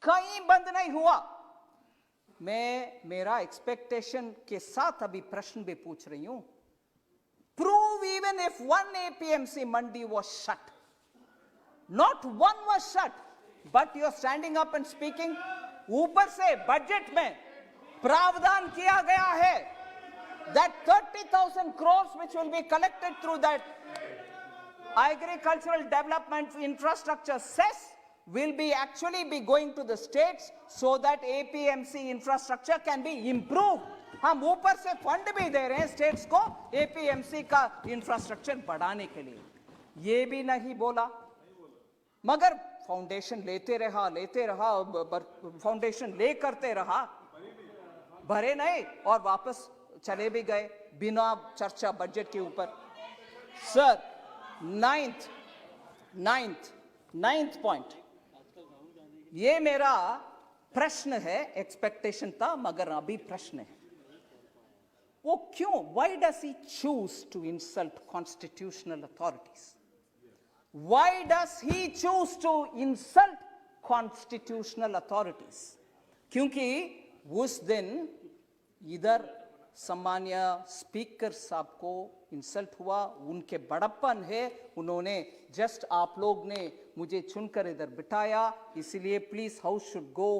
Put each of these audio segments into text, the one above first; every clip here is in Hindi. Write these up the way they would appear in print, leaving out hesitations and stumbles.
कहीं बंद नहीं हुआ। मैं मेरा एक्सपेक्टेशन के साथ अभी प्रश्न भी पूछ रही हूं। Prove even if one APMC Mandi was shut, not one was shut, but you are standing up and speaking। ऊपर से बजट में प्रावधान किया गया है that 30,000 crores which will be collected through that agricultural development infrastructure cess will be actually be going to the states so that APMC infrastructure can be improved। हम ऊपर से फंड भी दे रहे हैं स्टेट्स को एपीएमसी का इंफ्रास्ट्रक्चर बढ़ाने के लिए, ये भी नहीं बोला। मगर फाउंडेशन लेते रहा, फाउंडेशन ले करते रहा, भरे नहीं और वापस चले भी गए बिना चर्चा बजट के ऊपर। सर, नाइन्थ पॉइंट, ये मेरा प्रश्न है, एक्सपेक्टेशन था मगर अभी प्रश्न है, वो क्यों, why does he choose to insult constitutional authorities? Why does he choose to insult constitutional authorities? क्योंकि उस दिन इधर सम्मान्य स्पीकर साहब को इंसल्ट हुआ, उनके बड़प्पन है, उन्होंने जस्ट आप लोग ने मुझे चुनकर इधर बिठाया, इसलिए please house should go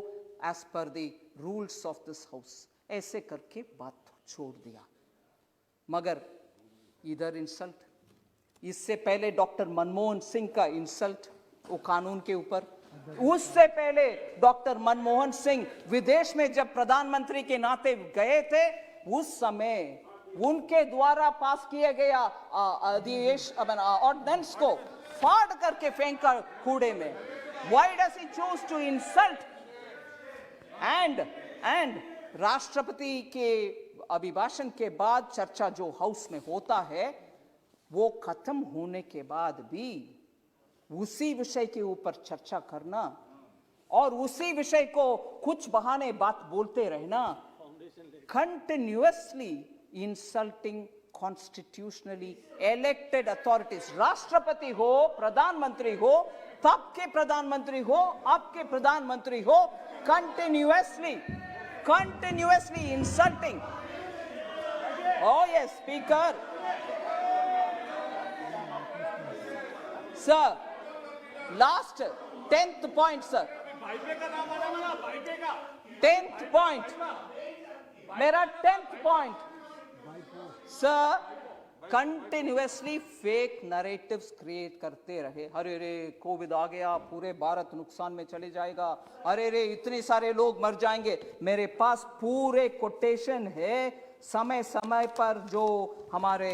as per the rules of this house, ऐसे करके बात छोड़ दिया। मगर इधर इंसल्ट, इससे पहले डॉक्टर मनमोहन सिंह का इंसल्ट वो कानून के ऊपर, उससे पहले डॉक्टर मनमोहन सिंह विदेश में जब प्रधानमंत्री के नाते गए थे, उस समय उनके द्वारा पास किए गया ऑर्डिनेंस को फाड़ करके फेंका कूड़े में। Why does he choose to insult? and राष्ट्रपति के अभिभाषण के बाद चर्चा जो हाउस में होता है, वो खत्म होने के बाद भी उसी विषय के ऊपर चर्चा करना और उसी विषय को कुछ बहाने बात बोलते रहना, continuously insulting constitutionally elected authorities, राष्ट्रपति हो, प्रधानमंत्री हो, तब के प्रधानमंत्री हो, अब के प्रधानमंत्री हो, continuously insulting। Oh yes, speaker। Sir, last 10th point, sir। 10th point, मेरा 10th point, sir, continuously fake narratives create करते रहे। अरे रे कोविड आ गया, पूरे भारत नुकसान में चले जाएगा, अरे रे इतने सारे लोग मर जाएंगे। मेरे पास पूरे कोटेशन है, समय समय पर जो हमारे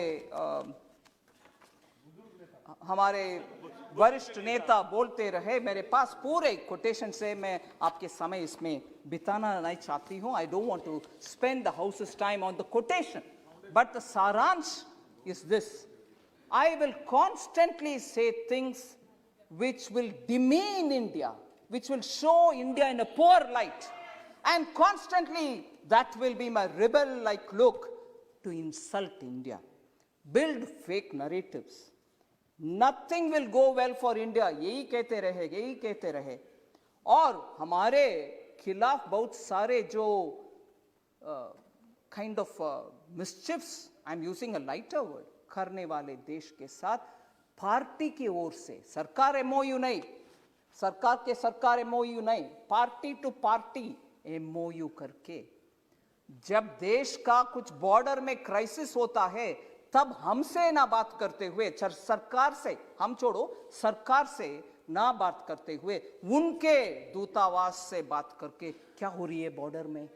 वरिष्ठ नेता बोलते रहे, मेरे पास पूरे कोटेशन से, मैं आपके समय इसमें बिताना नहीं चाहती हूँ। I don't want to spend the house's time on the quotation, but the सारांश is this: I will constantly say things which will demean India, which will show India in a poor light, and constantly that will be my rebel-like look to insult India, build fake narratives. Nothing will go well for India, यही कहते रहे और हमारे खिलाफ बहुत सारे जो kind of mischiefs, I'm using a lighter word, करने वाले देश के साथ पार्टी की ओर से, सरकार एमओयू नहीं, सरकार एमओयू नहीं, पार्टी टू पार्टी एमओयू करके, जब देश का कुछ बॉर्डर में क्राइसिस होता है, तब हमसे ना बात करते हुए, सरकार से हम छोड़ो, सरकार से ना बात करते हुए उनके दूतावास से बात करके क्या हो रही है बॉर्डर में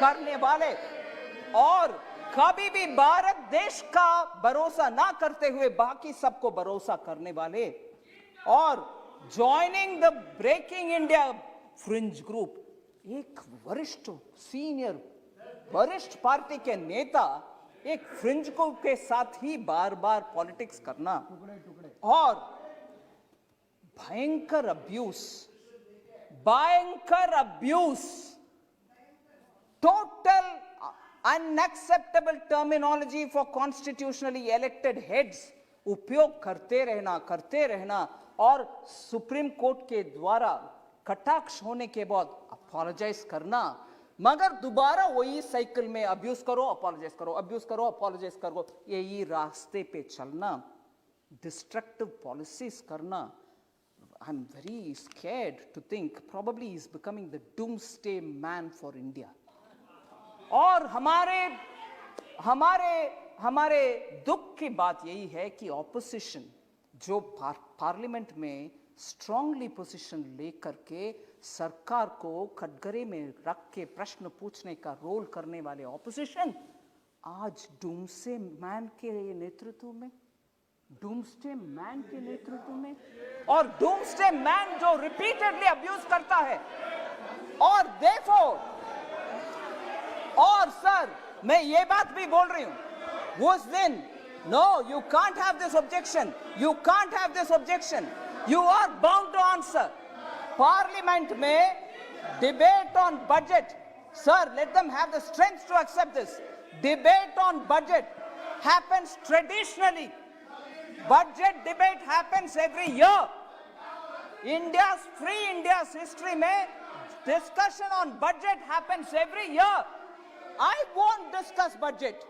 करने वाले और कभी भी भारत देश का भरोसा ना करते हुए बाकी सबको भरोसा करने वाले और joining the breaking India fringe group, एक वरिष्ठ पार्टी के नेता एक फ्रिंज ग्रुप के साथ ही बार बार पॉलिटिक्स करना और भयंकर abuse, total unacceptable terminology for constitutionally elected heads उपयोग करते रहना और सुप्रीम कोर्ट के द्वारा कटाक्ष होने के बाद अपोलोजाइज करना, मगर दोबारा वही साइकिल में अब्यूज करो, अपोलोजाइज करो, अब्यूज करो, अपोलोजाइज करो, यही रास्ते पे चलना, डिस्ट्रक्टिव पॉलिसीज करना. I'm very scared to think probably he's becoming the doomsday man for India. और हमारे दुख की बात यही है कि ऑपोजिशन जो पार्लियामेंट में स्ट्रांगली पोजीशन लेकर के सरकार को कटघरे में रख के प्रश्न पूछने का रोल करने वाले ऑपोजिशन आज डूम्सडे मैन के नेतृत्व में, डूम्सडे मैन के नेतृत्व में, और डूम्सडे मैन जो रिपीटेडली अब्यूज करता है. और देयरफॉर, और सर मैं ये बात भी बोल रही हूं उस दिन, no you can't have this objection, you can't have this objection, you are bound to answer. Parliament में debate on budget, sir let them have the strength to accept this. Debate on budget happens traditionally. Budget debate happens every year. India's history में discussion on budget happens every year. I won't discuss budget.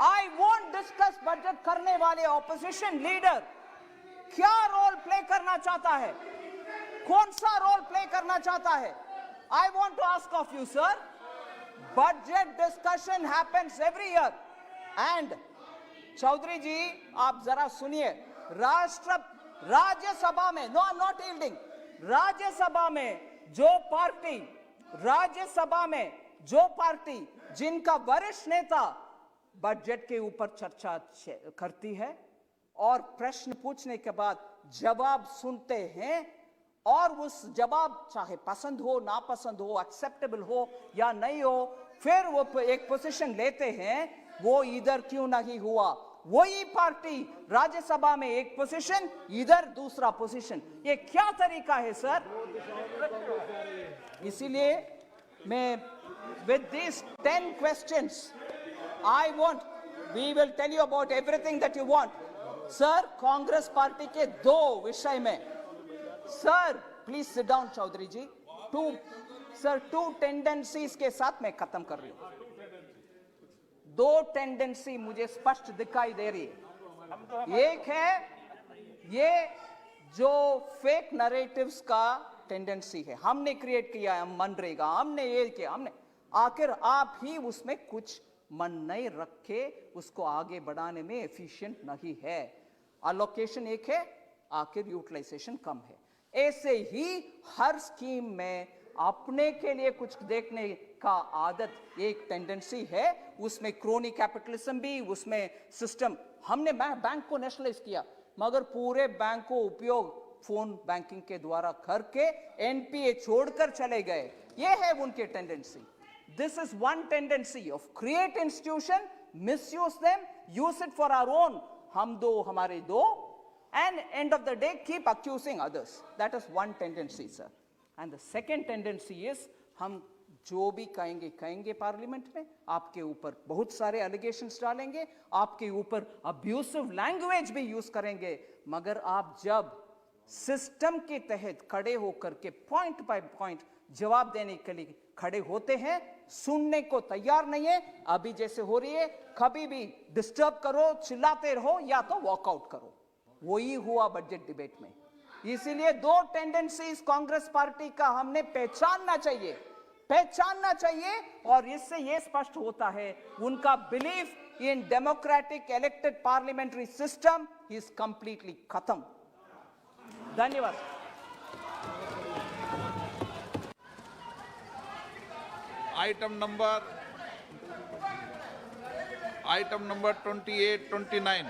I won't discuss budget करने वाले opposition leader क्या रोल प्ले करना चाहता है, कौन सा रोल प्ले करना चाहता है. I want to ask of you, sir. Budget discussion happens every year. And Chaudhary जी आप जरा सुनिए, राज्यसभा में, no I am not yielding, Rajya Sabha में जो पार्टी जिनका वरिष्ठ नेता बजट के ऊपर चर्चा करती है और प्रश्न पूछने के बाद जवाब सुनते हैं और उस जवाब चाहे पसंद हो ना पसंद हो, एक्सेप्टेबल हो या नहीं हो, फिर वो एक पोजीशन लेते हैं, वो इधर क्यों नहीं हुआ. वही पार्टी राज्यसभा में एक पोजीशन, इधर दूसरा पोजीशन, ये क्या तरीका है सर. इसीलिए मैं with these 10 questions I want, we will tell you about everything that you want. Sir Congress party के दो विषय में, sir please sit down Chaudhary ji. Two tendencies के साथ मैं खत्म कर रही हूं. दो टेंडेंसी मुझे स्पष्ट दिखाई दे रही है. एक है ये जो फेक नरेटिव्स का टेंडेंसी है, हमने क्रिएट किया है, मनरेगा हमने ये किया, हमने, आखिर आप ही उसमें कुछ मन नहीं रखे, उसको आगे बढ़ाने में एफिशिएंट नहीं है. अलोकेशन एक है, आखिर यूटिलाइजेशन कम है. ऐसे ही हर स्कीम में अपने के लिए कुछ देखने का आदत एक टेंडेंसी है. उसमें क्रोनी कैपिटलिज्म भी, उसमें सिस्टम, हमने बैंक को नेशनलाइज किया मगर पूरे बैंक को उपयोग फोन बैंकिंग के द्वारा करके एनपीए छोड़कर चले गए. ये है उनके tendency. This is one tendency of create institution, misuse them, use it for our own, हम दो हमारे दो, and end of the day keep accusing others. That is one tendency, sir. And the second tendency is हम जो भी कहेंगे पार्लियामेंट में, आपके ऊपर बहुत सारे एलिगेशंस डालेंगे, आपके ऊपर अब्यूसिव लैंग्वेज भी यूज करेंगे, मगर आप जब सिस्टम के तहत खड़े होकर के पॉइंट बाय पॉइंट जवाब देने के लिए खड़े होते हैं, सुनने को तैयार नहीं है. अभी जैसे हो रही है, कभी भी डिस्टर्ब करो, चिल्लाते रहो या तो वॉकआउट करो. वही हुआ बजट डिबेट में. इसीलिए दो टेंडेंसीज कांग्रेस पार्टी का हमने पहचानना चाहिए और इससे यह स्पष्ट होता है उनका belief in democratic elected parliamentary system is completely खत्म. धन्यवाद. आइटम नंबर 28-29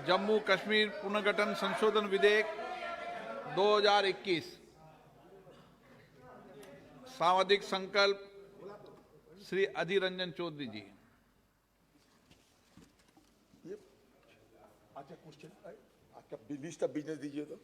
जम्मू कश्मीर पुनर्गठन संशोधन विधेयक 2021 सांविधिक संकल्प श्री अधीर रंजन चौधरी जी. अच्छा क्वेश्चन, आपका लिस्ट ऑफ बिजनेस दीजिए तो.